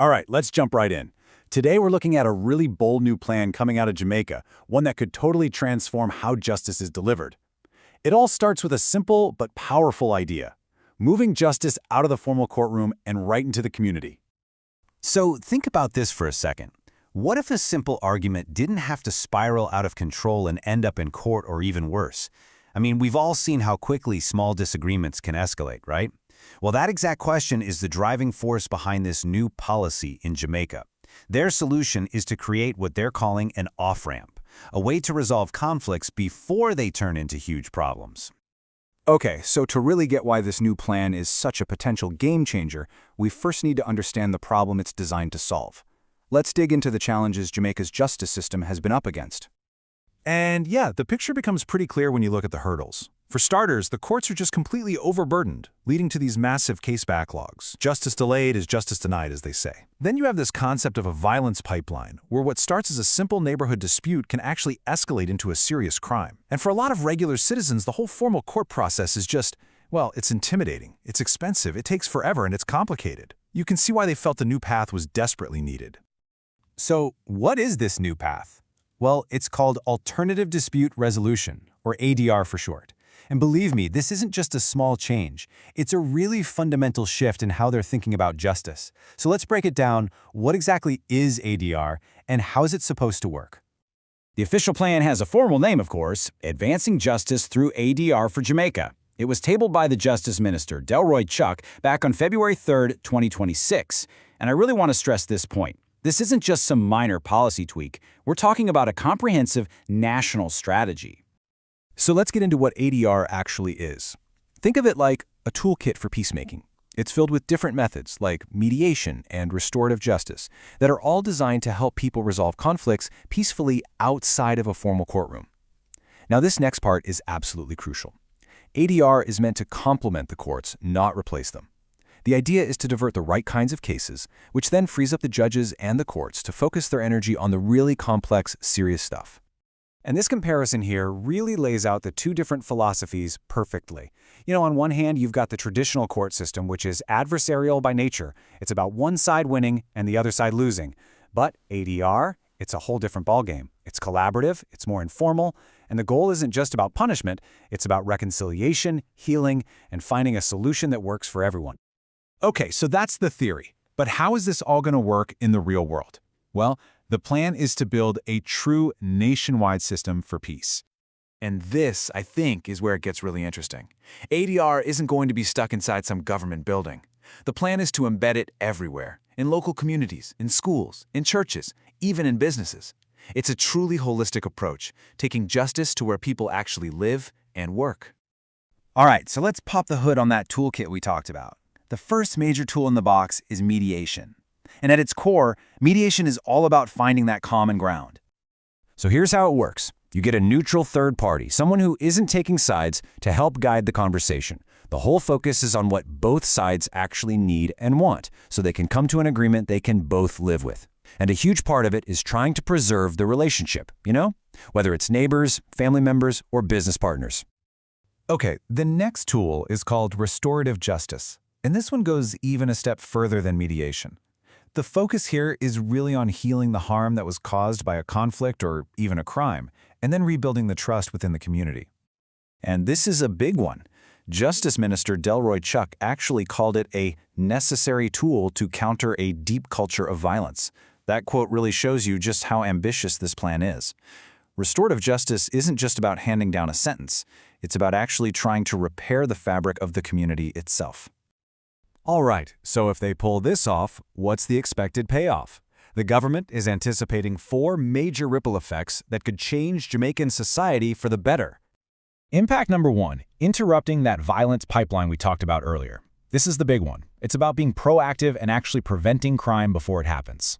All right, let's jump right in. Today we're looking at a really bold new plan coming out of Jamaica, one that could totally transform how justice is delivered. It all starts with a simple but powerful idea: moving justice out of the formal courtroom and right into the community. So think about this for a second. What if a simple argument didn't have to spiral out of control and end up in court or even worse? I mean, we've all seen how quickly small disagreements can escalate, right? Well, that exact question is the driving force behind this new policy in Jamaica. Their solution is to create what they're calling an off-ramp, a way to resolve conflicts before they turn into huge problems. Okay, so to really get why this new plan is such a potential game changer, we first need to understand the problem it's designed to solve. Let's dig into the challenges Jamaica's justice system has been up against. And yeah, the picture becomes pretty clear when you look at the hurdles. For starters, the courts are just completely overburdened, leading to these massive case backlogs. Justice delayed is justice denied, as they say. Then you have this concept of a violence pipeline, where what starts as a simple neighborhood dispute can actually escalate into a serious crime. And for a lot of regular citizens, the whole formal court process is just, well, it's intimidating, it's expensive, it takes forever, and it's complicated. You can see why they felt the new path was desperately needed. So what is this new path? Well, it's called Alternative Dispute Resolution, or ADR for short. And believe me, this isn't just a small change. It's a really fundamental shift in how they're thinking about justice. So let's break it down. What exactly is ADR, and how is it supposed to work? The official plan has a formal name, of course: Advancing Justice Through ADR for Jamaica. It was tabled by the Justice Minister, Delroy Chuck, back on February 3rd, 2026. And I really want to stress this point. This isn't just some minor policy tweak. We're talking about a comprehensive national strategy. So let's get into what ADR actually is. Think of it like a toolkit for peacemaking. It's filled with different methods like mediation and restorative justice that are all designed to help people resolve conflicts peacefully outside of a formal courtroom. Now, this next part is absolutely crucial. ADR is meant to complement the courts, not replace them. The idea is to divert the right kinds of cases, which then frees up the judges and the courts to focus their energy on the really complex, serious stuff. And this comparison here really lays out the two different philosophies perfectly. On one hand, you've got the traditional court system, which is adversarial by nature. It's about one side winning and the other side losing. But ADR, it's a whole different ballgame. It's collaborative, it's more informal, and the goal isn't just about punishment, it's about reconciliation, healing, and finding a solution that works for everyone. Okay, so that's the theory. But how is this all going to work in the real world? Well, the plan is to build a true nationwide system for peace. And this, I think, is where it gets really interesting. ADR isn't going to be stuck inside some government building. The plan is to embed it everywhere, in local communities, in schools, in churches, even in businesses. It's a truly holistic approach, taking justice to where people actually live and work. All right, so let's pop the hood on that toolkit we talked about. The first major tool in the box is mediation. And at its core, mediation is all about finding that common ground. So here's how it works. You get a neutral third party, someone who isn't taking sides, to help guide the conversation. The whole focus is on what both sides actually need and want, so they can come to an agreement they can both live with. And a huge part of it is trying to preserve the relationship, whether it's neighbors, family members, or business partners. Okay, the next tool is called restorative justice. And this one goes even a step further than mediation. The focus here is really on healing the harm that was caused by a conflict or even a crime, and then rebuilding the trust within the community. And this is a big one. Justice Minister Delroy Chuck actually called it a necessary tool to counter a deep culture of violence. That quote really shows you just how ambitious this plan is. Restorative justice isn't just about handing down a sentence. It's about actually trying to repair the fabric of the community itself. All right, so if they pull this off, what's the expected payoff? The government is anticipating 4 major ripple effects that could change Jamaican society for the better. Impact number 1, interrupting that violence pipeline we talked about earlier. This is the big one. It's about being proactive and actually preventing crime before it happens.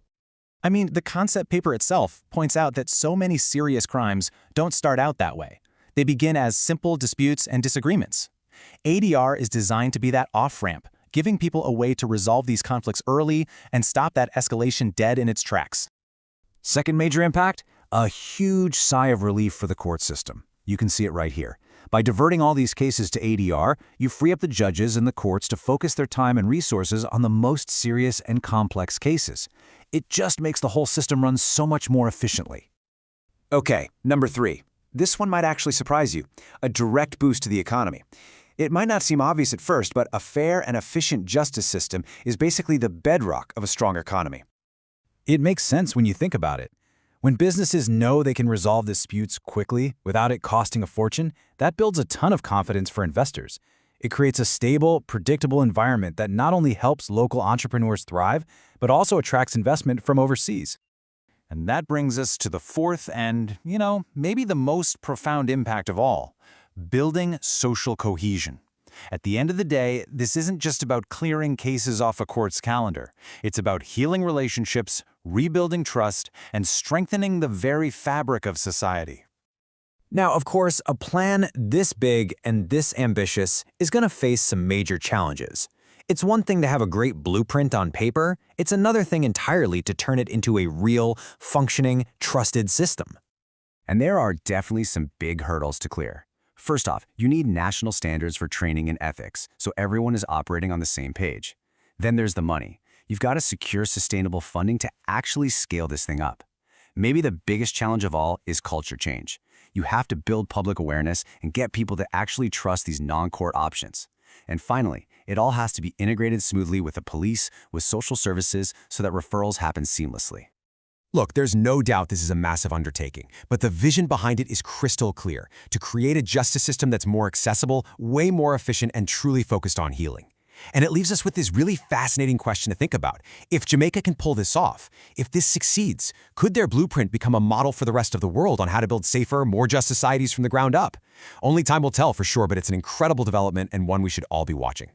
I mean, the concept paper itself points out that so many serious crimes don't start out that way. They begin as simple disputes and disagreements. ADR is designed to be that off-ramp, giving people a way to resolve these conflicts early and stop that escalation dead in its tracks. Second major impact, a huge sigh of relief for the court system. You can see it right here. By diverting all these cases to ADR, you free up the judges and the courts to focus their time and resources on the most serious and complex cases. It just makes the whole system run so much more efficiently. Okay, number 3. This one might actually surprise you. A direct boost to the economy. It might not seem obvious at first, but a fair and efficient justice system is basically the bedrock of a strong economy. It makes sense when you think about it. When businesses know they can resolve disputes quickly without it costing a fortune, that builds a ton of confidence for investors. It creates a stable, predictable environment that not only helps local entrepreneurs thrive, but also attracts investment from overseas. And that brings us to the fourth and, maybe the most profound impact of all: building social cohesion. At the end of the day, this isn't just about clearing cases off a court's calendar. It's about healing relationships, rebuilding trust, and strengthening the very fabric of society. Now, of course, a plan this big and this ambitious is going to face some major challenges. It's one thing to have a great blueprint on paper. It's another thing entirely to turn it into a real, functioning, trusted system. And there are definitely some big hurdles to clear. First off, you need national standards for training and ethics, so everyone is operating on the same page. Then there's the money. You've got to secure sustainable funding to actually scale this thing up. Maybe the biggest challenge of all is culture change. You have to build public awareness and get people to actually trust these non-court options. And finally, it all has to be integrated smoothly with the police, with social services, so that referrals happen seamlessly. Look, there's no doubt this is a massive undertaking, but the vision behind it is crystal clear: to create a justice system that's more accessible, way more efficient, and truly focused on healing. And it leaves us with this really fascinating question to think about. If Jamaica can pull this off, if this succeeds, could their blueprint become a model for the rest of the world on how to build safer, more just societies from the ground up? Only time will tell for sure, but it's an incredible development and one we should all be watching.